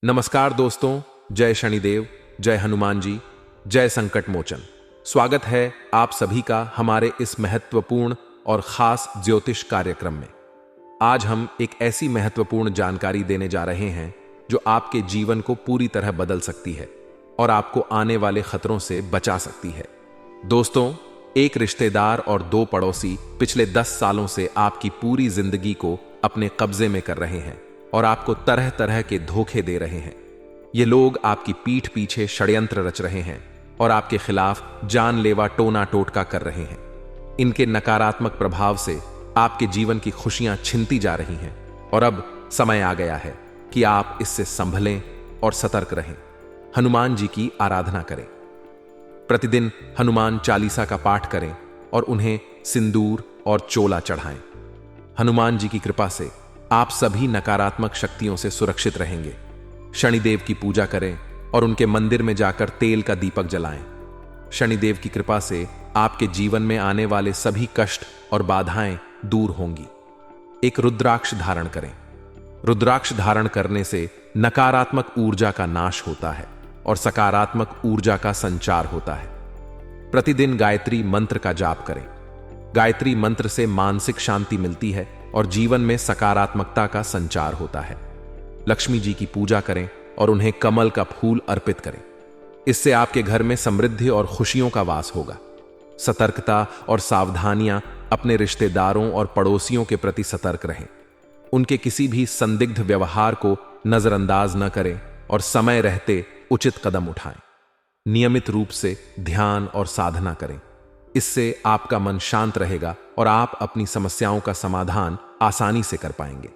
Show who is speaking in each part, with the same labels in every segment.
Speaker 1: नमस्कार दोस्तों, जय शनिदेव, जय हनुमान जी, जय संकट मोचन। स्वागत है आप सभी का हमारे इस महत्वपूर्ण और खास ज्योतिष कार्यक्रम में। आज हम एक ऐसी महत्वपूर्ण जानकारी देने जा रहे हैं जो आपके जीवन को पूरी तरह बदल सकती है और आपको आने वाले खतरों से बचा सकती है। दोस्तों, एक रिश्तेदार और दो पड़ोसी पिछले 10 सालों से आपकी पूरी जिंदगी को अपने कब्जे में कर रहे हैं और आपको तरह तरह के धोखे दे रहे हैं। ये लोग आपकी पीठ पीछे षड्यंत्र रच रहे हैं और आपके खिलाफ जानलेवा टोना टोटका कर रहे हैं। इनके नकारात्मक प्रभाव से आपके जीवन की खुशियां छिनती जा रही हैं और अब समय आ गया है कि आप इससे संभलें और सतर्क रहें। हनुमान जी की आराधना करें। प्रतिदिन हनुमान चालीसा का पाठ करें और उन्हें सिंदूर और चोला चढ़ाएं। हनुमान जी की कृपा से आप सभी नकारात्मक शक्तियों से सुरक्षित रहेंगे। शनिदेव की पूजा करें और उनके मंदिर में जाकर तेल का दीपक जलाएं। शनिदेव की कृपा से आपके जीवन में आने वाले सभी कष्ट और बाधाएं दूर होंगी। एक रुद्राक्ष धारण करें। रुद्राक्ष धारण करने से नकारात्मक ऊर्जा का नाश होता है और सकारात्मक ऊर्जा का संचार होता है। प्रतिदिन गायत्री मंत्र का जाप करें। गायत्री मंत्र से मानसिक शांति मिलती है और जीवन में सकारात्मकता का संचार होता है। लक्ष्मी जी की पूजा करें और उन्हें कमल का फूल अर्पित करें। इससे आपके घर में समृद्धि और खुशियों का वास होगा। सतर्कता और सावधानियां अपने रिश्तेदारों और पड़ोसियों के प्रति सतर्क रहें। उनके किसी भी संदिग्ध व्यवहार को नजरअंदाज न करें और समय रहते उचित कदम उठाएं। नियमित रूप से ध्यान और साधना करें। इससे आपका मन शांत रहेगा और आप अपनी समस्याओं का समाधान आसानी से कर पाएंगे।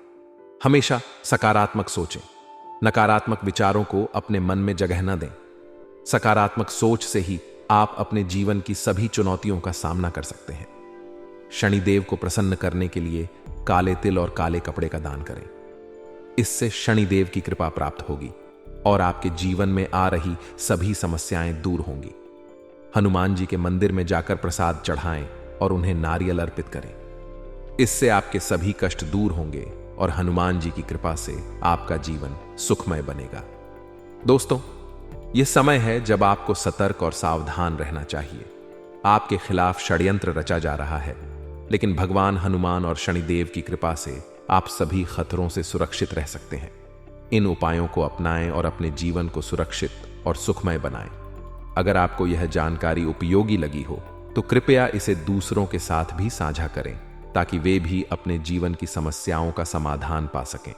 Speaker 1: हमेशा सकारात्मक सोचें। नकारात्मक विचारों को अपने मन में जगह न दें। सकारात्मक सोच से ही आप अपने जीवन की सभी चुनौतियों का सामना कर सकते हैं। शनिदेव को प्रसन्न करने के लिए काले तिल और काले कपड़े का दान करें। इससे शनिदेव की कृपा प्राप्त होगी और आपके जीवन में आ रही सभी समस्याएं दूर होंगी। हनुमान जी के मंदिर में जाकर प्रसाद चढ़ाएं और उन्हें नारियल अर्पित करें। इससे आपके सभी कष्ट दूर होंगे और हनुमान जी की कृपा से आपका जीवन सुखमय बनेगा। दोस्तों, यह समय है जब आपको सतर्क और सावधान रहना चाहिए। आपके खिलाफ षड्यंत्र रचा जा रहा है, लेकिन भगवान हनुमान और शनिदेव की कृपा से आप सभी खतरों से सुरक्षित रह सकते हैं। इन उपायों को अपनाएं और अपने जीवन को सुरक्षित और सुखमय बनाएं। अगर आपको यह जानकारी उपयोगी लगी हो तो कृपया इसे दूसरों के साथ भी साझा करें ताकि वे भी अपने जीवन की समस्याओं का समाधान पा सकें।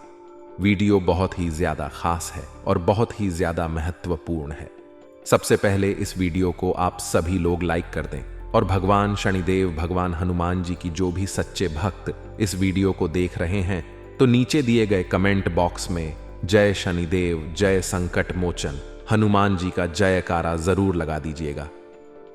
Speaker 1: वीडियो बहुत ही ज्यादा खास है और बहुत ही ज्यादा महत्वपूर्ण है। सबसे पहले इस वीडियो को आप सभी लोग लाइक कर दें और भगवान शनिदेव, भगवान हनुमान जी की जो भी सच्चे भक्त इस वीडियो को देख रहे हैं तो नीचे दिए गए कमेंट बॉक्स में जय शनिदेव, जय संकट मोचन, हनुमान जी का जयकारा जरूर लगा दीजिएगा।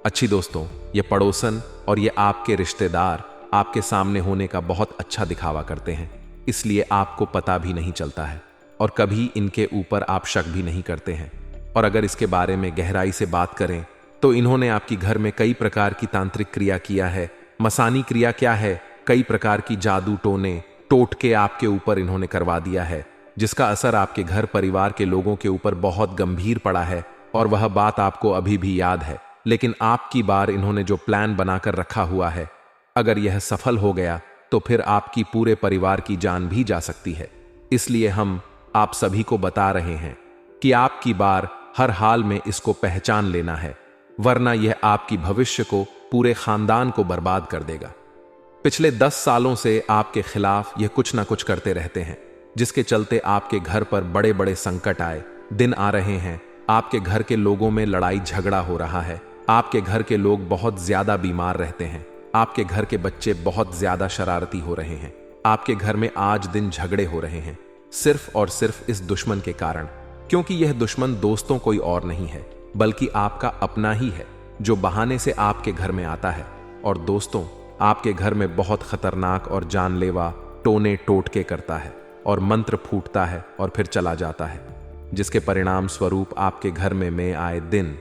Speaker 1: अच्छी दोस्तों, ये पड़ोसन और ये आपके रिश्तेदार आपके सामने होने का बहुत अच्छा दिखावा करते हैं, इसलिए आपको पता भी नहीं चलता है और कभी इनके ऊपर आप शक भी नहीं करते हैं। और अगर इसके बारे में गहराई से बात करें तो इन्होंने आपकी घर में कई प्रकार की तांत्रिक क्रिया किया है। मसानी क्रिया क्या है? कई प्रकार की जादू टोने टोटके आपके ऊपर इन्होंने करवा दिया है, जिसका असर आपके घर परिवार के लोगों के ऊपर बहुत गंभीर पड़ा है और वह बात आपको अभी भी याद है। लेकिन आपकी बार इन्होंने जो प्लान बनाकर रखा हुआ है, अगर यह सफल हो गया तो फिर आपकी पूरे परिवार की जान भी जा सकती है। इसलिए हम आप सभी को बता रहे हैं कि आपकी बार हर हाल में इसको पहचान लेना है, वरना यह आपकी भविष्य को, पूरे खानदान को बर्बाद कर देगा। पिछले 10 सालों से आपके खिलाफ यह कुछ ना कुछ करते रहते हैं, जिसके चलते आपके घर पर बड़े बड़े संकट आए दिन आ रहे हैं। आपके घर के लोगों में लड़ाई झगड़ा हो रहा है। आपके घर के लोग बहुत ज्यादा बीमार रहते हैं। आपके घर के बच्चे बहुत ज्यादा शरारती हो रहे हैं। आपके घर में आज दिन झगड़े हो रहे हैं, सिर्फ और सिर्फ इस दुश्मन के कारण। क्योंकि यह दुश्मन दोस्तों कोई और नहीं है बल्कि आपका अपना ही है, जो बहाने से आपके घर में आता है। और दोस्तों, आपके घर में बहुत खतरनाक और जानलेवा टोने टोटके करता है और मंत्र फूटता है और फिर चला जाता है, जिसके परिणाम स्वरूप आपके घर में आए दिन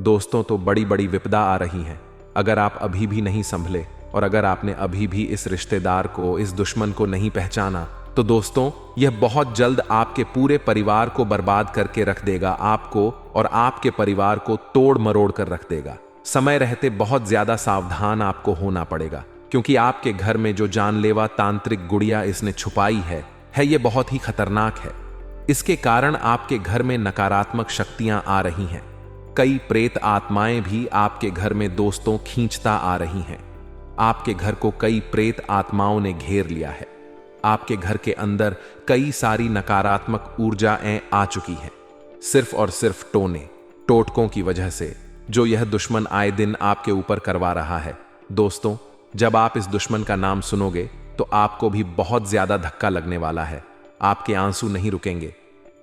Speaker 1: दोस्तों तो बड़ी बड़ी विपदा आ रही हैं। अगर आप अभी भी नहीं संभले और अगर आपने अभी भी इस रिश्तेदार को, इस दुश्मन को नहीं पहचाना तो दोस्तों यह बहुत जल्द आपके पूरे परिवार को बर्बाद करके रख देगा, आपको और आपके परिवार को तोड़ मरोड़ कर रख देगा। समय रहते बहुत ज्यादा सावधान आपको होना पड़ेगा, क्योंकि आपके घर में जो जानलेवा तांत्रिक गुड़िया इसने छुपाई है ये बहुत ही खतरनाक है। इसके कारण आपके घर में नकारात्मक शक्तियां आ रही हैं। कई प्रेत आत्माएं भी आपके घर में दोस्तों खींचता आ रही हैं। आपके घर को कई प्रेत आत्माओं ने घेर लिया है। आपके घर के अंदर कई सारी नकारात्मक ऊर्जाएं आ चुकी हैं, सिर्फ और सिर्फ टोटकों की वजह से, जो यह दुश्मन आए दिन आपके ऊपर करवा रहा है। दोस्तों, जब आप इस दुश्मन का नाम सुनोगे तो आपको भी बहुत ज्यादा धक्का लगने वाला है। आपके आंसू नहीं रुकेंगे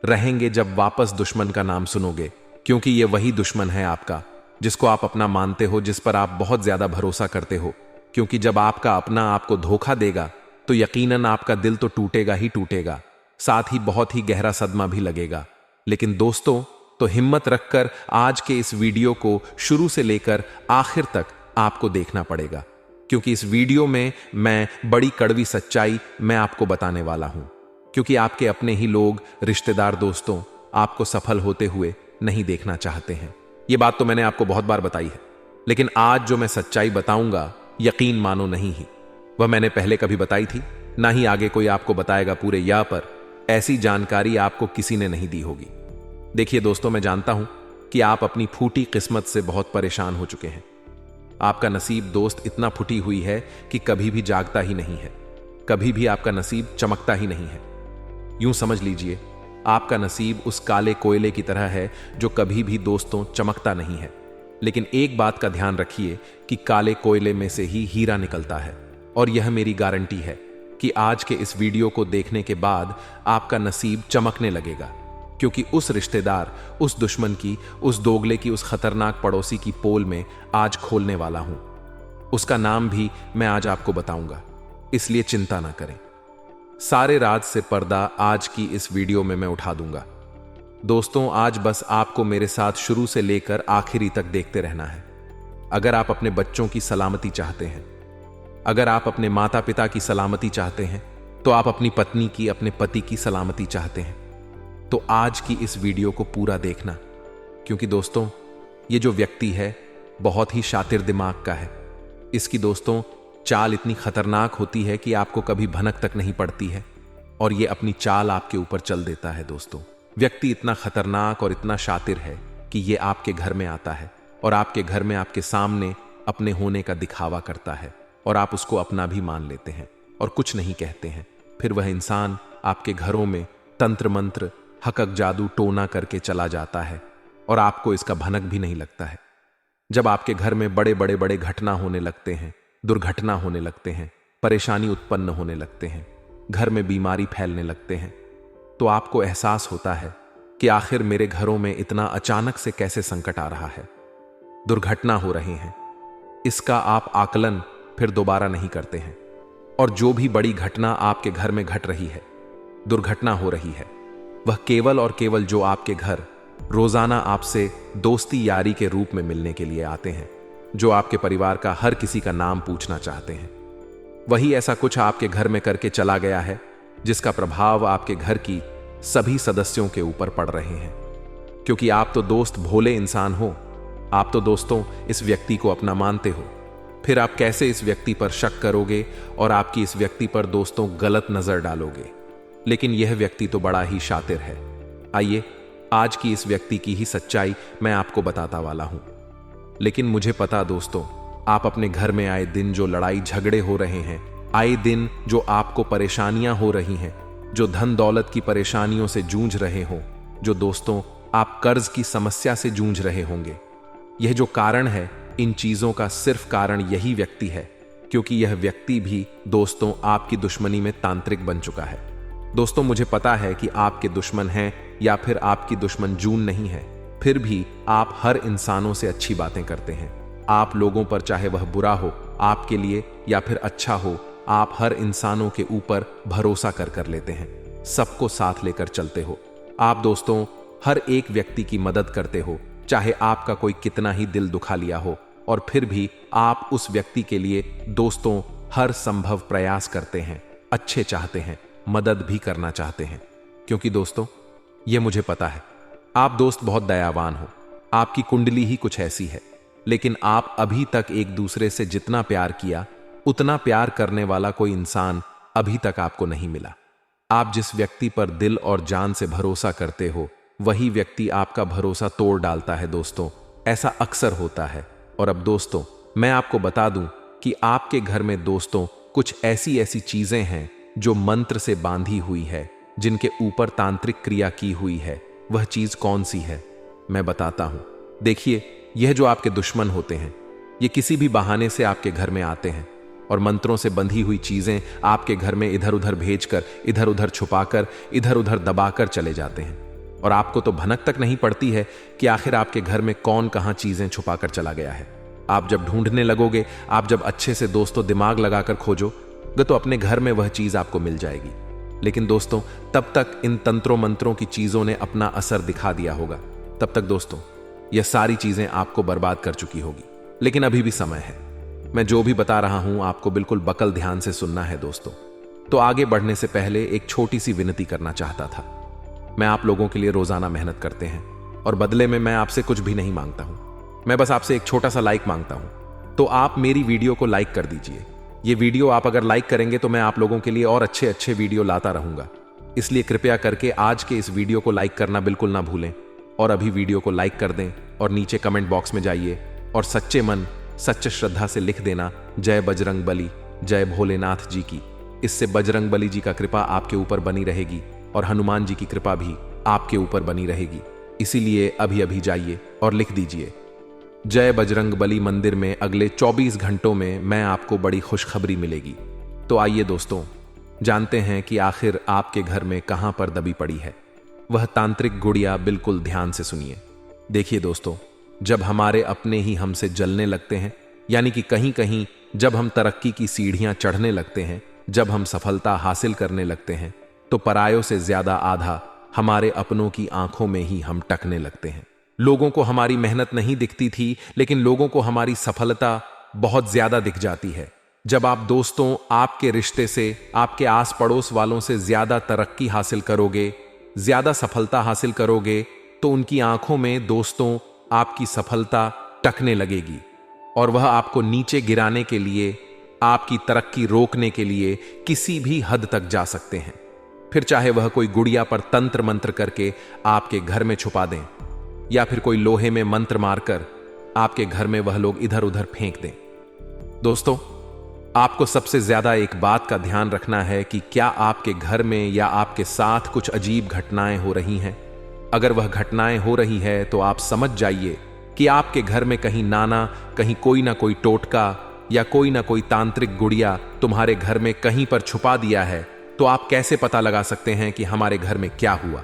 Speaker 1: रहेंगे जब वापस दुश्मन का नाम सुनोगे, क्योंकि यह वही दुश्मन है आपका, जिसको आप अपना मानते हो, जिस पर आप बहुत ज्यादा भरोसा करते हो। क्योंकि जब आपका अपना आपको धोखा देगा तो यकीनन आपका दिल तो टूटेगा ही टूटेगा, साथ ही बहुत ही गहरा सदमा भी लगेगा। लेकिन दोस्तों, तो हिम्मत रखकर आज के इस वीडियो को शुरू से लेकर आखिर तक आपको देखना पड़ेगा, क्योंकि इस वीडियो में मैं बड़ी कड़वी सच्चाई मैं आपको बताने वाला हूं। क्योंकि आपके अपने ही लोग, रिश्तेदार, दोस्तों आपको सफल होते हुए नहीं देखना चाहते हैं। यह बात तो मैंने आपको बहुत बार बताई है, लेकिन आज जो मैं सच्चाई बताऊंगा, यकीन मानो नहीं ही वह मैंने पहले कभी बताई थी, ना ही आगे कोई आपको बताएगा। पूरे या पर ऐसी जानकारी आपको किसी ने नहीं दी होगी। देखिए दोस्तों, मैं जानता हूं कि आप अपनी फूटी किस्मत से बहुत परेशान हो चुके हैं। आपका नसीब दोस्त इतना फूटी हुई है कि कभी भी जागता ही नहीं है, कभी भी आपका नसीब चमकता ही नहीं है। यूं समझ लीजिए, आपका नसीब उस काले कोयले की तरह है जो कभी भी दोस्तों चमकता नहीं है। लेकिन एक बात का ध्यान रखिए कि काले कोयले में से ही हीरा निकलता है, और यह मेरी गारंटी है कि आज के इस वीडियो को देखने के बाद आपका नसीब चमकने लगेगा। क्योंकि उस रिश्तेदार, उस दुश्मन की, उस दोगले की, उस खतरनाक पड़ोसी की पोल में आज खोलने वाला हूं। उसका नाम भी मैं आज आपको बताऊंगा, इसलिए चिंता ना करें। सारे राज से पर्दा आज की इस वीडियो में मैं उठा दूंगा। दोस्तों, आज बस आपको मेरे साथ शुरू से लेकर आखिरी तक देखते रहना है। अगर आप अपने बच्चों की सलामती चाहते हैं, अगर आप अपने माता पिता की सलामती चाहते हैं, तो आप अपनी पत्नी की, अपने पति की सलामती चाहते हैं, तो आज की इस वीडियो को पूरा देखना। क्योंकि दोस्तों, ये जो व्यक्ति है बहुत ही शातिर दिमाग का है। इसकी दोस्तों चाल इतनी खतरनाक होती है कि आपको कभी भनक तक नहीं पड़ती है, और ये अपनी चाल आपके ऊपर चल देता है। दोस्तों, व्यक्ति इतना खतरनाक और इतना शातिर है कि ये आपके घर में आता है और आपके घर में आपके सामने अपने होने का दिखावा करता है, और आप उसको अपना भी मान लेते हैं और कुछ नहीं कहते हैं। फिर वह इंसान आपके घरों में तंत्र मंत्र, हकक जादू, टोना करके चला जाता है, और आपको इसका भनक भी नहीं लगता है। जब आपके घर में बड़े बड़े बड़े घटना होने लगते हैं, दुर्घटना होने लगते हैं, परेशानी उत्पन्न होने लगते हैं, घर में बीमारी फैलने लगते हैं, तो आपको एहसास होता है कि आखिर मेरे घरों में इतना अचानक से कैसे संकट आ रहा है, दुर्घटना हो रहे हैं। इसका आप आकलन फिर दोबारा नहीं करते हैं, और जो भी बड़ी घटना आपके घर में घट रही है, दुर्घटना हो रही है, वह केवल और केवल जो आपके घर रोजाना आपसे दोस्ती यारी के रूप में मिलने के लिए आते हैं, जो आपके परिवार का हर किसी का नाम पूछना चाहते हैं, वही ऐसा कुछ आपके घर में करके चला गया है, जिसका प्रभाव आपके घर की सभी सदस्यों के ऊपर पड़ रहे हैं। क्योंकि आप तो दोस्त भोले इंसान हो, आप तो दोस्तों इस व्यक्ति को अपना मानते हो, फिर आप कैसे इस व्यक्ति पर शक करोगे और आपकी इस व्यक्ति पर दोस्तों गलत नजर डालोगे। लेकिन यह व्यक्ति तो बड़ा ही शातिर है। आइए आज की इस व्यक्ति की ही सच्चाई मैं आपको बताता वाला हूं। लेकिन मुझे पता दोस्तों, आप अपने घर में आए दिन जो लड़ाई झगड़े हो रहे हैं, आए दिन जो आपको परेशानियां हो रही हैं, जो धन दौलत की परेशानियों से जूझ रहे हो, जो दोस्तों आप कर्ज की समस्या से जूझ रहे होंगे, यह जो कारण है, इन चीजों का सिर्फ कारण यही व्यक्ति है। क्योंकि यह व्यक्ति भी दोस्तों आपकी दुश्मनी में तांत्रिक बन चुका है। दोस्तों, मुझे पता है कि आपके दुश्मन हैं या फिर आपकी दुश्मन जून नहीं है, फिर भी आप हर इंसानों से अच्छी बातें करते हैं। आप लोगों पर, चाहे वह बुरा हो आपके लिए या फिर अच्छा हो, आप हर इंसानों के ऊपर भरोसा कर लेते हैं, सबको साथ लेकर चलते हो। आप दोस्तों हर एक व्यक्ति की मदद करते हो, चाहे आपका कोई कितना ही दिल दुखा लिया हो, और फिर भी आप उस व्यक्ति के लिए दोस्तों हर संभव प्रयास करते हैं, अच्छे चाहते हैं, मदद भी करना चाहते हैं। क्योंकि दोस्तों, ये मुझे पता है, आप दोस्त बहुत दयावान हो, आपकी कुंडली ही कुछ ऐसी है, लेकिन आप अभी तक एक दूसरे से जितना प्यार किया, उतना प्यार करने वाला कोई इंसान अभी तक आपको नहीं मिला। आप जिस व्यक्ति पर दिल और जान से भरोसा करते हो, वही व्यक्ति आपका भरोसा तोड़ डालता है। दोस्तों, ऐसा अक्सर होता है। और अब दोस्तों, मैं आपको बता दूं कि आपके घर में दोस्तों कुछ ऐसी ऐसी चीजें हैं जो मंत्र से बांधी हुई है, जिनके ऊपर तांत्रिक क्रिया की हुई है। वह चीज कौन सी है, मैं बताता हूं। देखिए, यह जो आपके दुश्मन होते हैं, ये किसी भी बहाने से आपके घर में आते हैं और मंत्रों से बंधी हुई चीजें आपके घर में इधर उधर भेजकर, इधर उधर छुपाकर, इधर उधर दबाकर चले जाते हैं। और आपको तो भनक तक नहीं पड़ती है कि आखिर आपके घर में कौन कहां चीजें छुपाकर चला गया है। आप जब ढूंढने लगोगे, आप जब अच्छे से दोस्तों दिमाग लगाकर खोजोगे, तो अपने घर में वह चीज आपको मिल जाएगी। लेकिन दोस्तों, तब तक इन तंत्रों मंत्रों की चीजों ने अपना असर दिखा दिया होगा। तब तक दोस्तों, यह सारी चीजें आपको बर्बाद कर चुकी होगी। लेकिन अभी भी समय है। मैं जो भी बता रहा हूं, आपको बिल्कुल बकल ध्यान से सुनना है दोस्तों। तो आगे बढ़ने से पहले एक छोटी सी विनती करना चाहता था। मैं आप लोगों के लिए रोजाना मेहनत करते हैं और बदले में मैं आपसे कुछ भी नहीं मांगता हूं। मैं बस आपसे एक छोटा सा लाइक मांगता हूं। तो आप मेरी वीडियो को लाइक कर दीजिए। ये वीडियो आप अगर लाइक करेंगे तो मैं आप लोगों के लिए और अच्छे अच्छे वीडियो लाता रहूंगा। इसलिए कृपया करके आज के इस वीडियो को लाइक करना बिल्कुल ना भूलें। और अभी वीडियो को लाइक कर दें और नीचे कमेंट बॉक्स में जाइए और सच्चे मन, सच्चे श्रद्धा से लिख देना, जय बजरंग बली, जय भोलेनाथ जी की। इससे बजरंग बली जी का कृपा आपके ऊपर बनी रहेगी और हनुमान जी की कृपा भी आपके ऊपर बनी रहेगी। इसीलिए अभी अभी जाइए और लिख दीजिए, जय बजरंग बली। मंदिर में अगले 24 घंटों में मैं आपको बड़ी खुशखबरी मिलेगी। तो आइए दोस्तों, जानते हैं कि आखिर आपके घर में कहां पर दबी पड़ी है वह तांत्रिक गुड़िया। बिल्कुल ध्यान से सुनिए। देखिए दोस्तों, जब हमारे अपने ही हमसे जलने लगते हैं, यानी कि कहीं कहीं जब हम तरक्की की सीढ़ियां चढ़ने लगते हैं, जब हम सफलता हासिल करने लगते हैं, तो परायों से ज्यादा आधा हमारे अपनों की आंखों में ही हम टकने लगते हैं। लोगों को हमारी मेहनत नहीं दिखती थी, लेकिन लोगों को हमारी सफलता बहुत ज्यादा दिख जाती है। जब आप दोस्तों आपके रिश्ते से, आपके आस पड़ोस वालों से ज्यादा तरक्की हासिल करोगे, ज्यादा सफलता हासिल करोगे, तो उनकी आंखों में दोस्तों आपकी सफलता टकने लगेगी और वह आपको नीचे गिराने के लिए, आपकी तरक्की रोकने के लिए किसी भी हद तक जा सकते हैं। फिर चाहे वह कोई गुड़िया पर तंत्र मंत्र करके आपके घर में छुपा दें, या फिर कोई लोहे में मंत्र मारकर आपके घर में वह लोग इधर उधर फेंक दें। दोस्तों, आपको सबसे ज्यादा एक बात का ध्यान रखना है कि क्या आपके घर में या आपके साथ कुछ अजीब घटनाएं हो रही हैं। अगर वह घटनाएं हो रही है तो आप समझ जाइए कि आपके घर में कहीं कहीं कोई ना कोई टोटका या कोई ना कोई तांत्रिक गुड़िया तुम्हारे घर में कहीं पर छुपा दिया है। तो आप कैसे पता लगा सकते हैं कि हमारे घर में क्या हुआ?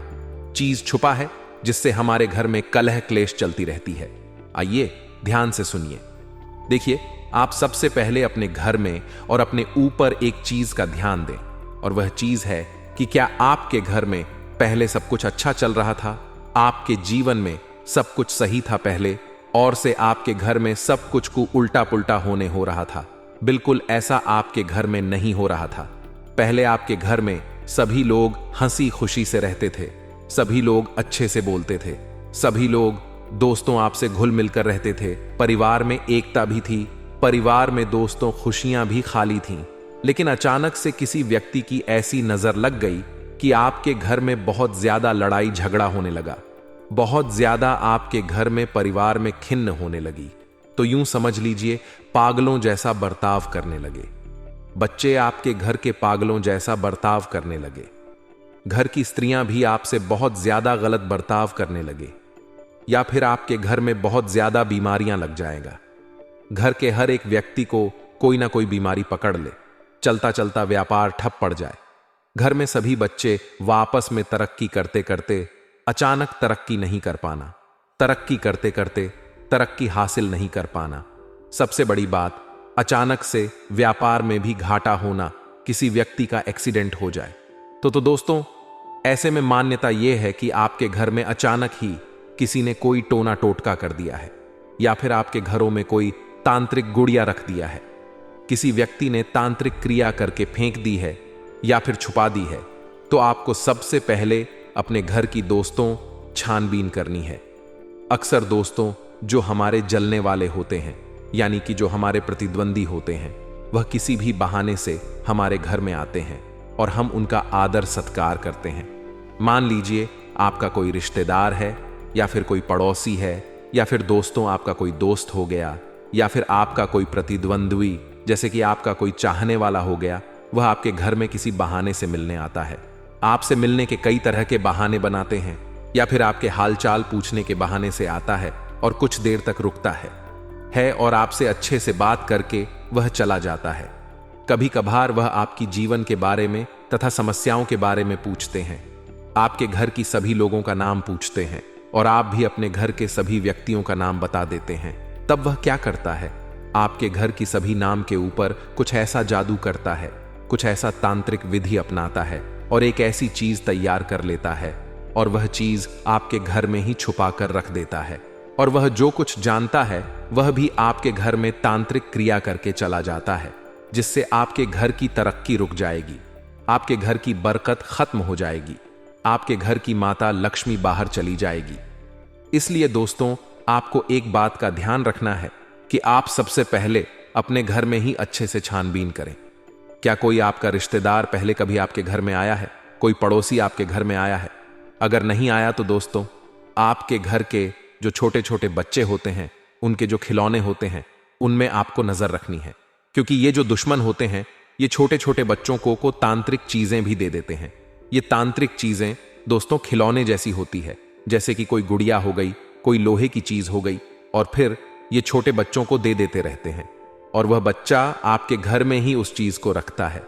Speaker 1: चीज छुपा है जिससे हमारे घर में कलह क्लेश चलती रहती है। आइए ध्यान से सुनिए। देखिए, आप सबसे पहले अपने घर में और अपने ऊपर एक चीज का ध्यान दें, और वह चीज है कि क्या आपके घर में पहले सब कुछ अच्छा चल रहा था? आपके जीवन में सब कुछ सही था पहले, और से आपके घर में सब कुछ को उल्टा पुल्टा होने हो रहा था? बिल्कुल ऐसा आपके घर में नहीं हो रहा था। पहले आपके घर में सभी लोग हंसी खुशी से रहते थे, सभी लोग अच्छे से बोलते थे, सभी लोग दोस्तों आपसे घुल मिलकर रहते थे, परिवार में एकता भी थी, परिवार में दोस्तों खुशियां भी खाली थीं। लेकिन अचानक से किसी व्यक्ति की ऐसी नजर लग गई कि आपके घर में बहुत ज्यादा लड़ाई झगड़ा होने लगा, बहुत ज्यादा आपके घर में परिवार में खिन्न होने लगी। तो यूं समझ लीजिए, पागलों जैसा बर्ताव करने लगे। बच्चे आपके घर के पागलों जैसा बर्ताव करने लगे। घर की स्त्रियां भी आपसे बहुत ज्यादा गलत बर्ताव करने लगे, या फिर आपके घर में बहुत ज्यादा बीमारियां लग जाएगा। घर के हर एक व्यक्ति को कोई ना कोई बीमारी पकड़ ले, चलता चलता व्यापार ठप पड़ जाए। घर में सभी बच्चे वापस में तरक्की करते करते अचानक तरक्की नहीं कर पाना, तरक्की करते करते तरक्की हासिल नहीं कर पाना। सबसे बड़ी बात, अचानक से व्यापार में भी घाटा होना, किसी व्यक्ति का एक्सीडेंट हो जाए। तो दोस्तों, ऐसे में मान्यता यह है कि आपके घर में अचानक ही किसी ने कोई टोना टोटका कर दिया है, या फिर आपके घरों में कोई तांत्रिक गुड़िया रख दिया है, किसी व्यक्ति ने तांत्रिक क्रिया करके फेंक दी है या फिर छुपा दी है। तो आपको सबसे पहले अपने घर की दोस्तों छानबीन करनी है। अक्सर दोस्तों जो हमारे जलने वाले होते हैं, यानी कि जो हमारे प्रतिद्वंदी होते हैं, वह किसी भी बहाने से हमारे घर में आते हैं और हम उनका आदर सत्कार करते हैं। मान लीजिए आपका कोई रिश्तेदार है, या फिर कोई पड़ोसी है, या फिर दोस्तों आपका कोई दोस्त हो गया, या फिर आपका कोई प्रतिद्वंद्वी, जैसे कि आपका कोई चाहने वाला हो गया, वह आपके घर में किसी बहाने से मिलने आता है। आपसे मिलने के कई तरह के बहाने बनाते हैं, या फिर आपके हालचाल पूछने के बहाने से आता है और कुछ देर तक रुकता है और आपसे अच्छे से बात करके वह चला जाता है। कभी कभार वह आपकी जीवन के बारे में तथा समस्याओं के बारे में पूछते हैं, आपके घर की सभी लोगों का नाम पूछते हैं और आप भी अपने घर के सभी व्यक्तियों का नाम बता देते हैं। तब वह क्या करता है? आपके घर की सभी नाम के ऊपर कुछ ऐसा जादू करता है, कुछ ऐसा तांत्रिक विधि अपनाता है और एक ऐसी चीज तैयार कर लेता है, और वह चीज आपके घर में ही छुपा कर रख देता है। और वह जो कुछ जानता है वह भी आपके घर में तांत्रिक क्रिया करके चला जाता है, जिससे आपके घर की तरक्की रुक जाएगी, आपके घर की बरकत खत्म हो जाएगी, आपके घर की माता लक्ष्मी बाहर चली जाएगी। इसलिए दोस्तों, आपको एक बात का ध्यान रखना है कि आप सबसे पहले अपने घर में ही अच्छे से छानबीन करें। क्या कोई आपका रिश्तेदार पहले कभी आपके घर में आया है? कोई पड़ोसी आपके घर में आया है? अगर नहीं आया तो दोस्तों, आपके घर के जो छोटे छोटे बच्चे होते हैं, उनके जो खिलौने होते हैं, उनमें आपको नजर रखनी है, क्योंकि ये जो दुश्मन होते हैं, ये छोटे छोटे बच्चों को तांत्रिक चीजें भी दे देते हैं। ये तांत्रिक चीजें दोस्तों खिलौने जैसी होती है, जैसे कि कोई गुड़िया हो गई, कोई लोहे की चीज हो गई, और फिर ये छोटे बच्चों को दे देते रहते हैं और वह बच्चा आपके घर में ही उस चीज को रखता है,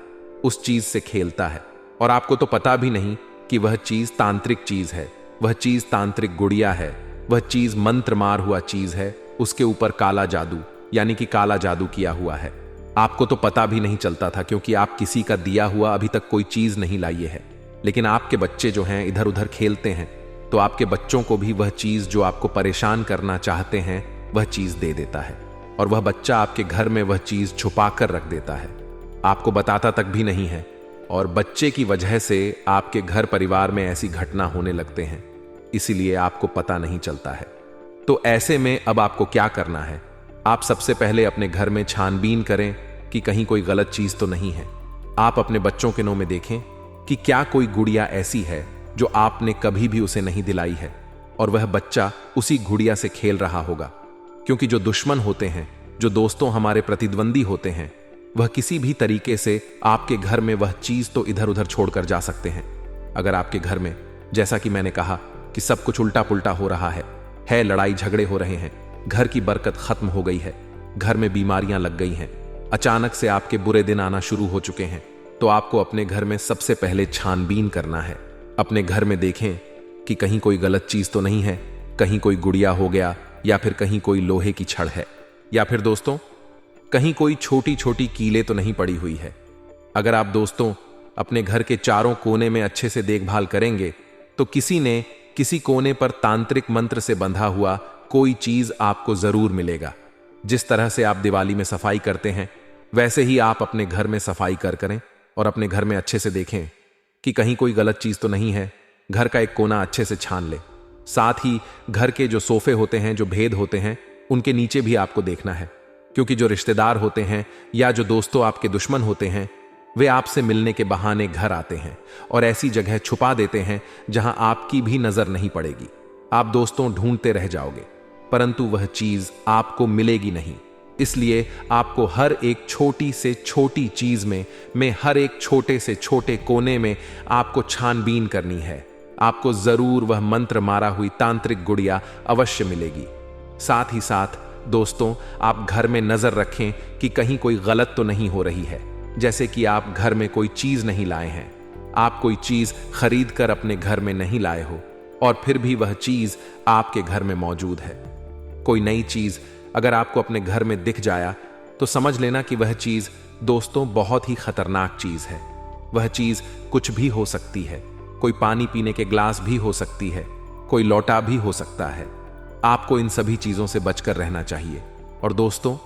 Speaker 1: उस चीज से खेलता है, और आपको तो पता भी नहीं कि वह चीज तांत्रिक चीज है, वह चीज तांत्रिक गुड़िया है, वह चीज मंत्र मार हुआ चीज है, उसके ऊपर काला जादू यानी कि काला जादू किया हुआ है। आपको तो पता भी नहीं चलता था, क्योंकि आप किसी का दिया हुआ अभी तक कोई चीज नहीं लाइए है। लेकिन आपके बच्चे जो हैं इधर उधर खेलते हैं, तो आपके बच्चों को भी वह चीज जो आपको परेशान करना चाहते हैं वह चीज दे देता है, और वह बच्चा आपके घर में वह चीज छुपा कर रख देता है, आपको बताता तक भी नहीं है, और बच्चे की वजह से आपके घर परिवार में ऐसी घटना होने लगते हैं, इसीलिए आपको पता नहीं चलता है। तो ऐसे में अब आपको क्या करना है? आप सबसे पहले अपने घर में छानबीन करें कि कहीं कोई गलत चीज तो नहीं है। आप अपने बच्चों के नो में देखें कि क्या कोई गुड़िया ऐसी है जो आपने कभी भी उसे नहीं दिलाई है, और वह बच्चा उसी गुड़िया से खेल रहा होगा। क्योंकि जो दुश्मन होते हैं, जो दोस्तों हमारे प्रतिद्वंदी होते हैं, वह किसी भी तरीके से आपके घर में वह चीज तो इधर उधर छोड़कर जा सकते हैं। अगर आपके घर में, जैसा कि मैंने कहा, कि सब कुछ उल्टा पुल्टा हो रहा है, लड़ाई झगड़े हो रहे हैं, घर की बरकत खत्म हो गई है, घर में बीमारियां लग गई हैं, अचानक से आपके बुरे दिन आना शुरू हो चुके हैं, तो आपको अपने घर में सबसे पहले छानबीन करना है। अपने घर में देखें कि कहीं कोई गलत चीज तो नहीं है, कहीं कोई गुड़िया हो गया, या फिर कहीं कोई लोहे की छड़ है, या फिर दोस्तों कहीं कोई छोटी छोटी कीलें तो नहीं पड़ी हुई है। अगर आप दोस्तों अपने घर के चारों कोने में अच्छे से देखभाल करेंगे, तो किसी ने किसी कोने पर तांत्रिक मंत्र से बंधा हुआ कोई चीज आपको जरूर मिलेगा। जिस तरह से आप दिवाली में सफाई करते हैं, वैसे ही आप अपने घर में सफाई करें और अपने घर में अच्छे से देखें कि कहीं कोई गलत चीज तो नहीं है। घर का एक कोना अच्छे से छान ले। साथ ही घर के जो सोफे होते हैं, जो भेद होते हैं, उनके नीचे भी आपको देखना है, क्योंकि जो रिश्तेदार होते हैं या जो दोस्तों आपके दुश्मन होते हैं, वे आपसे मिलने के बहाने घर आते हैं और ऐसी जगह छुपा देते हैं जहां आपकी भी नजर नहीं पड़ेगी। आप दोस्तों ढूंढते रह जाओगे, परंतु वह चीज आपको मिलेगी नहीं। इसलिए आपको हर एक छोटी से छोटी चीज में हर एक छोटे से छोटे कोने में आपको छानबीन करनी है। आपको जरूर वह मंत्र मारा हुई तांत्रिक गुड़िया अवश्य मिलेगी। साथ ही साथ दोस्तों, आप घर में नजर रखें कि कहीं कोई गलत तो नहीं हो रही है। जैसे कि आप घर में कोई चीज नहीं लाए हैं, आप कोई चीज खरीद कर अपने घर में नहीं लाए हो, और फिर भी वह चीज आपके घर में मौजूद है। कोई नई चीज अगर आपको अपने घर में दिख जाया, तो समझ लेना कि वह चीज दोस्तों बहुत ही खतरनाक चीज है। वह चीज कुछ भी हो सकती है, कोई पानी पीने के ग्लास भी हो सकती है, कोई लोटा भी हो सकता है। आपको इन सभी चीजों से बचकर रहना चाहिए। और दोस्तों,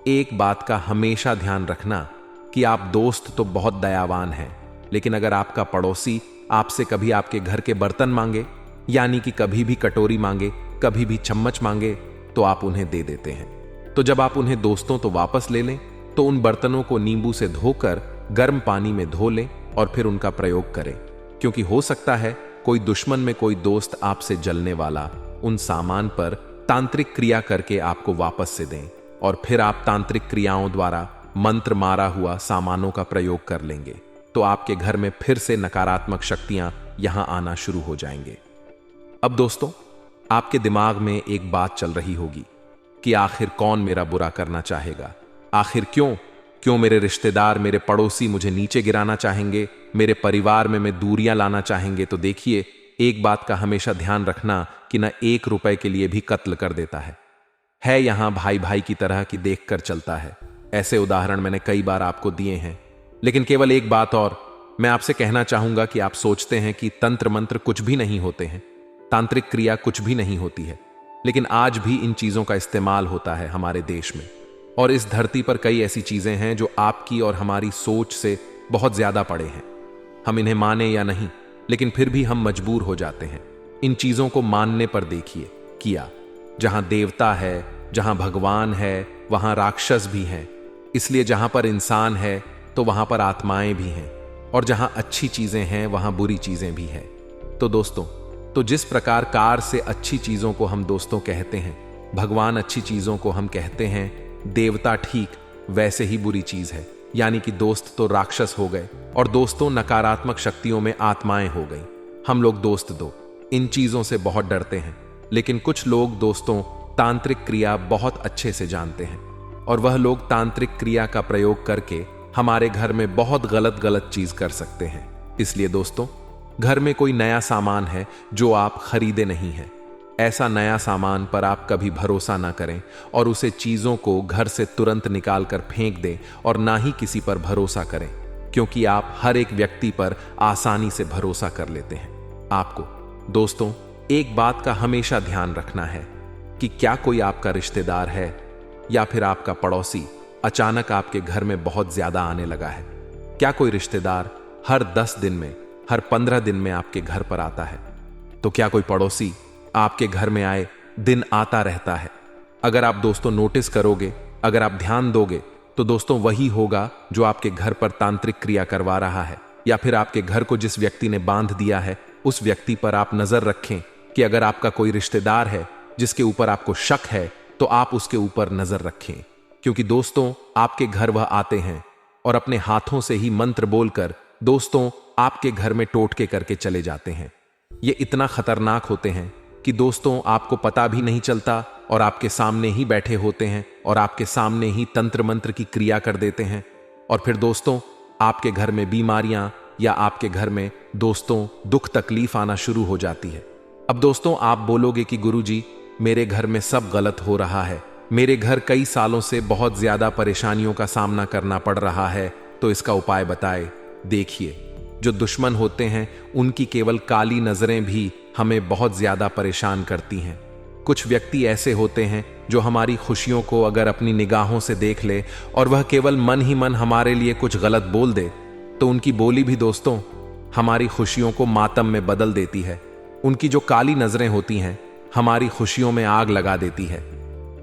Speaker 1: एक बात का हमेशा ध्यान रखना कि आप दोस्त तो बहुत दयावान हैं, लेकिन अगर आपका पड़ोसी आपसे कभी आपके घर के बर्तन मांगे, यानी कि कभी भी कटोरी मांगे, कभी भी चम्मच मांगे, तो आप उन्हें दे देते हैं। तो जब आप उन्हें दोस्तों तो वापस ले लें, तो उन बर्तनों को नींबू से धोकर गर्म पानी में धो लें और फिर उनका प्रयोग करें, क्योंकि हो सकता है कोई दुश्मन में कोई दोस्त आपसे जलने वाला उन सामान पर तांत्रिक क्रिया करके आपको वापस से दें, और फिर आप तांत्रिक क्रियाओं द्वारा मंत्र मारा हुआ सामानों का प्रयोग कर लेंगे, तो आपके घर में फिर से नकारात्मक शक्तियां यहां आना शुरू हो जाएंगे। अब दोस्तों, आपके दिमाग में एक बात चल रही होगी कि आखिर कौन मेरा बुरा करना चाहेगा, आखिर क्यों मेरे रिश्तेदार, मेरे पड़ोसी मुझे नीचे गिराना चाहेंगे, मेरे परिवार में दूरियां लाना चाहेंगे। तो देखिए, एक बात का हमेशा ध्यान रखना कि न 1 रुपए के लिए भी कत्ल कर देता है यहां भाई भाई की तरह की देखकर चलता है। ऐसे उदाहरण मैंने कई बार आपको दिए हैं। लेकिन केवल एक बात और मैं आपसे कहना चाहूंगा कि आप सोचते हैं कि तंत्र मंत्र कुछ भी नहीं होते हैं, तांत्रिक क्रिया कुछ भी नहीं होती है, लेकिन आज भी इन चीजों का इस्तेमाल होता है हमारे देश में। और इस धरती पर कई ऐसी चीजें हैं जो आपकी और हमारी सोच से बहुत ज्यादा पड़े हैं। हम इन्हें माने या नहीं, लेकिन फिर भी हम मजबूर हो जाते हैं इन चीजों को मानने पर। देखिए, किया जहां देवता है, जहां भगवान है, वहां राक्षस भी हैं। इसलिए जहां पर इंसान है तो वहां पर आत्माएं भी हैं, और जहां अच्छी चीजें हैं वहां बुरी चीजें भी हैं। तो दोस्तों, तो जिस प्रकार कार से अच्छी चीजों को हम दोस्तों कहते हैं, भगवान अच्छी चीजों को हम कहते हैं, देवता ठीक वैसे ही बुरी चीज है। यानी कि दोस्त तो राक्षस हो गए और दोस्तों नकारात्मक शक्तियों में आत्माएं हो गई। हम लोग दोस्त दो इन चीजों से बहुत डरते हैं, लेकिन कुछ लोग दोस्तों तांत्रिक क्रिया बहुत अच्छे से जानते हैं, और वह लोग तांत्रिक क्रिया का प्रयोग करके हमारे घर में बहुत गलत चीज कर सकते हैं। इसलिए दोस्तों, घर में कोई नया सामान है जो आप खरीदे नहीं हैं, ऐसा नया सामान पर आप कभी भरोसा ना करें और उसे चीजों को घर से तुरंत निकाल कर फेंक दें, और ना ही किसी पर भरोसा करें, क्योंकि आप हर एक व्यक्ति पर आसानी से भरोसा कर लेते हैं। आपको दोस्तों एक बात का हमेशा ध्यान रखना है कि क्या कोई आपका रिश्तेदार है या फिर आपका पड़ोसी अचानक आपके घर में बहुत ज्यादा आने लगा है। क्या कोई रिश्तेदार हर 10 दिन में, हर 15 दिन में आपके घर पर आता है? तो क्या कोई पड़ोसी आपके घर में आए दिन आता रहता है? अगर आप दोस्तों नोटिस करोगे, अगर आप ध्यान दोगे, तो दोस्तों वही होगा जो आपके घर पर तांत्रिक क्रिया करवा रहा है, या फिर आपके घर को जिस व्यक्ति ने बांध दिया है उस व्यक्ति पर आप नजर रखें कि अगर आपका कोई रिश्तेदार है जिसके ऊपर आपको शक है तो आप उसके ऊपर नजर रखें, क्योंकि दोस्तों आपके घर वह आते हैं और अपने हाथों से ही मंत्र बोलकर दोस्तों आपके घर में टोटके करके चले जाते हैं। ये इतना खतरनाक होते हैं कि दोस्तों आपको पता भी नहीं चलता, और आपके सामने ही बैठे होते हैं और आपके सामने ही तंत्र मंत्र की क्रिया कर देते हैं, और फिर दोस्तों आपके घर में बीमारियां या आपके घर में दोस्तों दुख तकलीफ आना शुरू हो जाती है। अब दोस्तों आप बोलोगे कि गुरुजी मेरे घर में सब गलत हो रहा है, मेरे घर कई सालों से बहुत ज्यादा परेशानियों का सामना करना पड़ रहा है, तो इसका उपाय बताए। देखिए, जो दुश्मन होते हैं उनकी केवल काली नजरें भी हमें बहुत ज्यादा परेशान करती हैं। कुछ व्यक्ति ऐसे होते हैं जो हमारी खुशियों को अगर अपनी निगाहों से देख ले और वह केवल मन ही मन हमारे लिए कुछ गलत बोल दे, तो उनकी बोली भी दोस्तों हमारी खुशियों को मातम में बदल देती है। उनकी जो काली नजरें होती हैं हमारी खुशियों में आग लगा देती है।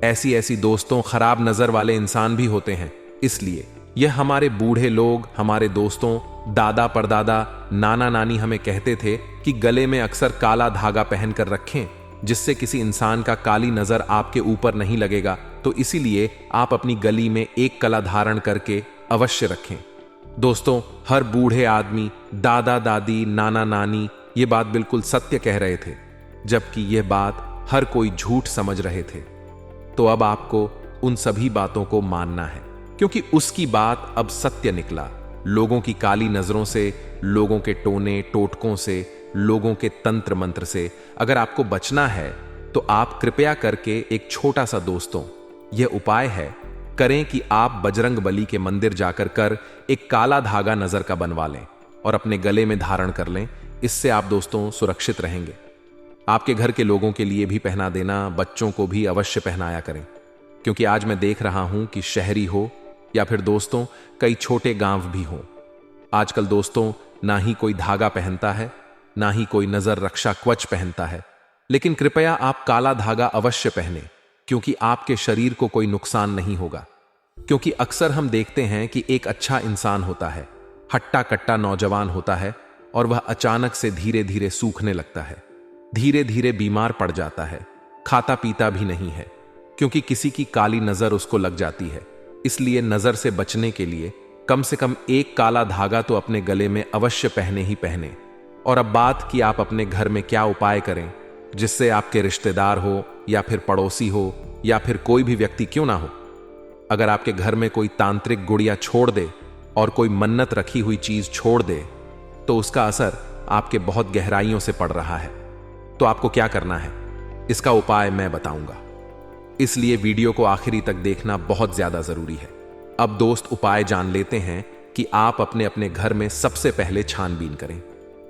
Speaker 1: ऐसी दोस्तों खराब नजर वाले इंसान भी होते हैं। इसलिए यह हमारे बूढ़े लोग, हमारे दोस्तों, दादा परदादा, नाना नानी हमें कहते थे कि गले में अक्सर काला धागा पहनकर रखें, जिससे किसी इंसान का काली नजर आपके ऊपर नहीं लगेगा। तो इसीलिए आप अपनी गली में एक कला धारण करके अवश्य रखें। दोस्तों हर बूढ़े आदमी, दादा दादी, नाना नानी ये बात बिल्कुल सत्य कह रहे थे, जबकि यह बात हर कोई झूठ समझ रहे थे। तो अब आपको उन सभी बातों को मानना है, क्योंकि उसकी बात अब सत्य निकला। लोगों की काली नजरों से, लोगों के टोने टोटकों से, लोगों के तंत्र मंत्र से अगर आपको बचना है तो आप कृपया करके एक छोटा सा दोस्तों यह उपाय है करें कि आप बजरंगबली के मंदिर जाकर एक काला धागा नजर का बनवा लें और अपने गले में धारण कर लें। इससे आप दोस्तों सुरक्षित रहेंगे। आपके घर के लोगों के लिए भी पहना देना, बच्चों को भी अवश्य पहनाया करें, क्योंकि आज मैं देख रहा हूं कि शहरी हो या फिर दोस्तों कई छोटे गांव भी हों, आजकल दोस्तों ना ही कोई धागा पहनता है, ना ही कोई नजर रक्षा कवच पहनता है, लेकिन कृपया आप काला धागा अवश्य पहने, क्योंकि आपके शरीर को कोई नुकसान नहीं होगा। क्योंकि अक्सर हम देखते हैं कि एक अच्छा इंसान होता है, हट्टा कट्टा नौजवान होता है, और वह अचानक से धीरे धीरे सूखने लगता है, धीरे धीरे बीमार पड़ जाता है, खाता पीता भी नहीं है, क्योंकि किसी की काली नजर उसको लग जाती है। इसलिए नजर से बचने के लिए कम से कम एक काला धागा तो अपने गले में अवश्य पहने ही पहने। और अब बात कि आप अपने घर में क्या उपाय करें जिससे आपके रिश्तेदार हो या फिर पड़ोसी हो या फिर कोई भी व्यक्ति क्यों ना हो, अगर आपके घर में कोई तांत्रिक गुड़िया छोड़ दे और कोई मन्नत रखी हुई चीज छोड़ दे, तो उसका असर आपके बहुत गहराइयों से पड़ रहा है। तो आपको क्या करना है, इसका उपाय मैं बताऊंगा, इसलिए वीडियो को आखिरी तक देखना बहुत ज्यादा जरूरी है। अब दोस्त, उपाय जान लेते हैं कि आप अपने अपने घर में सबसे पहले छानबीन करें,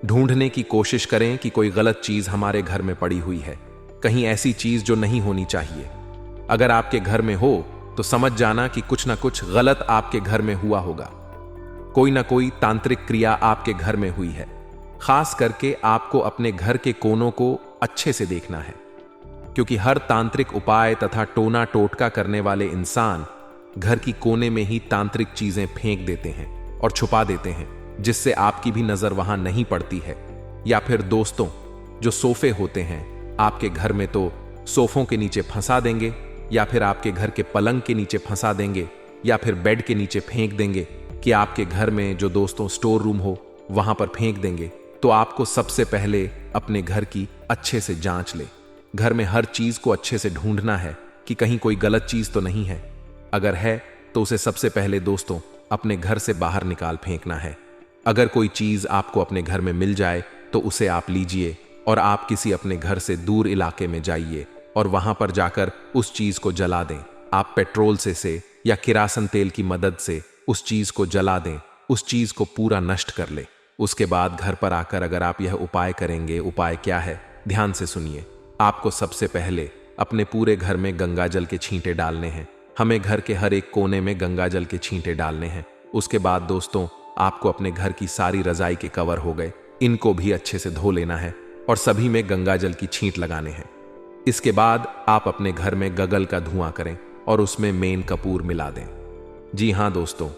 Speaker 1: ढूंढने की कोशिश करें कि कोई गलत चीज हमारे घर में पड़ी हुई है, कहीं ऐसी चीज जो नहीं होनी चाहिए। अगर आपके घर में हो तो समझ जाना कि कुछ ना कुछ गलत आपके घर में हुआ होगा, कोई ना कोई तांत्रिक क्रिया आपके घर में हुई है। खास करके आपको अपने घर के कोनों को अच्छे से देखना है, क्योंकि हर तांत्रिक उपाय तथा टोना टोटका करने वाले इंसान घर की कोने में ही तांत्रिक चीजें फेंक देते हैं और छुपा देते हैं, जिससे आपकी भी नजर वहां नहीं पड़ती है। या फिर दोस्तों, जो सोफे होते हैं आपके घर में, तो सोफों के नीचे फंसा देंगे, या फिर आपके घर के पलंग के नीचे फंसा देंगे, या फिर बेड के नीचे फेंक देंगे, कि आपके घर में जो दोस्तों स्टोर रूम हो वहां पर फेंक देंगे। तो आपको सबसे पहले अपने घर की अच्छे से जांच ले, घर में हर चीज को अच्छे से ढूंढना है कि कहीं कोई गलत चीज तो नहीं है। अगर है तो उसे सबसे पहले दोस्तों अपने घर से बाहर निकाल फेंकना है। अगर कोई चीज आपको अपने घर में मिल जाए तो उसे आप लीजिए और आप किसी अपने घर से दूर इलाके में जाइए और वहां पर जाकर उस चीज को जला दें। आप पेट्रोल से या किरासन तेल की मदद से उस चीज को जला दें, उस चीज को पूरा नष्ट कर ले। उसके बाद घर पर आकर अगर आप यह उपाय करेंगे, उपाय क्या है ध्यान से सुनिए। आपको सबसे पहले अपने पूरे घर में गंगा जल के छींटे डालने हैं। हमें घर के हर एक कोने में गंगा जल के छींटे डालने हैं। उसके बाद दोस्तों आपको अपने घर की सारी रजाई के कवर हो गए, इनको भी अच्छे से धो लेना है और सभी में गंगा जल की छींट लगाने हैं। इसके बाद आप अपने घर में गगल का धुआं करें और उसमें मेन कपूर मिला दें। जी हाँ दोस्तों,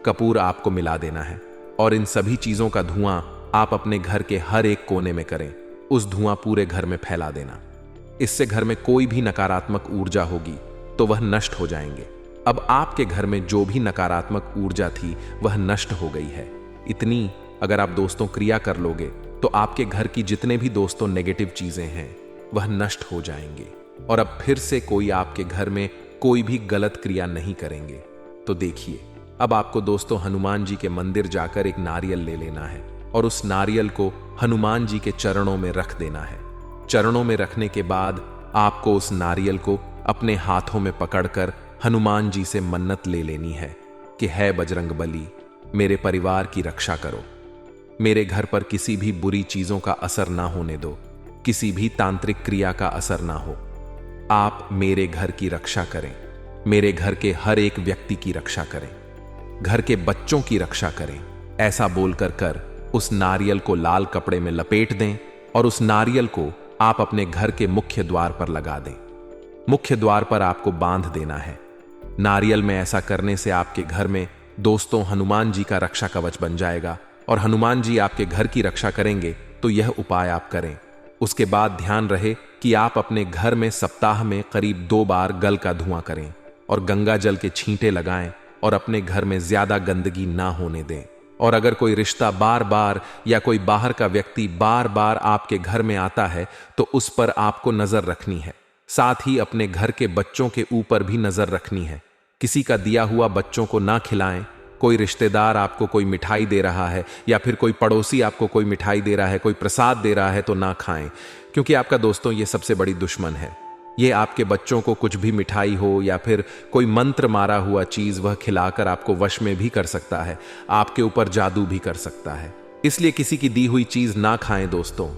Speaker 1: कपूर आपको मिला देना है और इन सभी चीजों का धुआं आप अपने घर के हर एक कोने में करें। उस धुआं पूरे घर में फैला देना। इससे घर में कोई भी नकारात्मक ऊर्जा होगी तो वह नष्ट हो जाएंगे। अब आपके घर में जो भी नकारात्मक ऊर्जा थी वह नष्ट हो गई है। इतनी अगर आप दोस्तों क्रिया कर लोगे तो आपके घर की जितने भी दोस्तों नेगेटिव चीजें हैं वह नष्ट हो जाएंगे और अब फिर से कोई आपके घर में कोई भी गलत क्रिया नहीं करेंगे। तो देखिए, अब आपको दोस्तों हनुमान जी के मंदिर जाकर एक नारियल ले लेना है और उस नारियल को हनुमान जी के चरणों में रख देना है। चरणों में रखने के बाद आपको उस नारियल को अपने हाथों में पकड़कर हनुमान जी से मन्नत ले लेनी है कि है बजरंग बली, मेरे परिवार की रक्षा करो, मेरे घर पर किसी भी बुरी चीजों का असर ना होने दो, किसी भी तांत्रिक क्रिया का असर ना हो। आप मेरे घर की रक्षा करें, मेरे घर के हर एक व्यक्ति की रक्षा करें, घर के बच्चों की रक्षा करें। ऐसा बोलकर कर उस नारियल को लाल कपड़े में लपेट दें और उस नारियल को आप अपने घर के मुख्य द्वार पर लगा दें। मुख्य द्वार पर आपको बांध देना है। नारियल में ऐसा करने से आपके घर में दोस्तों हनुमान जी का रक्षा कवच बन जाएगा और हनुमान जी आपके घर की रक्षा करेंगे। तो यह उपाय आप करें। उसके बाद ध्यान रहे कि आप अपने घर में सप्ताह में करीब 2 बार गल का धुआं करें और गंगा जल के छींटे लगाएं और अपने घर में ज्यादा गंदगी ना होने दें। और अगर कोई रिश्ता बार बार या कोई बाहर का व्यक्ति बार बार आपके घर में आता है तो उस पर आपको नजर रखनी है। साथ ही अपने घर के बच्चों के ऊपर भी नजर रखनी है। किसी का दिया हुआ बच्चों को ना खिलाएं। कोई रिश्तेदार आपको कोई मिठाई दे रहा है या फिर कोई पड़ोसी आपको कोई मिठाई दे रहा है, कोई प्रसाद दे रहा है तो ना खाएं, क्योंकि आपका दोस्तों ये सबसे बड़ी दुश्मन है। ये आपके बच्चों को कुछ भी मिठाई हो या फिर कोई मंत्र मारा हुआ चीज वह खिलाकर आपको वश में भी कर सकता है, आपके ऊपर जादू भी कर सकता है। इसलिए किसी की दी हुई चीज ना खाएं दोस्तों।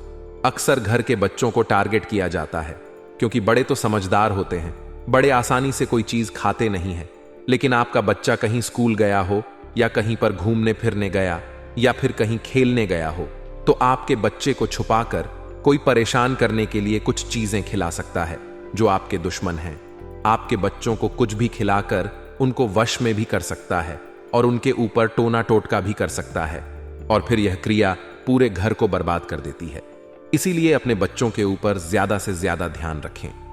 Speaker 1: अक्सर घर के बच्चों को टारगेट किया जाता है, क्योंकि बड़े तो समझदार होते हैं, बड़े आसानी से कोई चीज खाते नहीं हैं। लेकिन आपका बच्चा कहीं स्कूल गया हो या कहीं पर घूमने फिरने गया या फिर कहीं खेलने गया हो, तो आपके बच्चे को छुपाकर कोई परेशान करने के लिए कुछ चीजें खिला सकता है जो आपके दुश्मन हैं। आपके बच्चों को कुछ भी खिलाकर उनको वश में भी कर सकता है और उनके ऊपर टोना टोटका भी कर सकता है, और फिर यह क्रिया पूरे घर को बर्बाद कर देती है। इसीलिए अपने बच्चों के ऊपर ज्यादा से ज्यादा ध्यान रखें।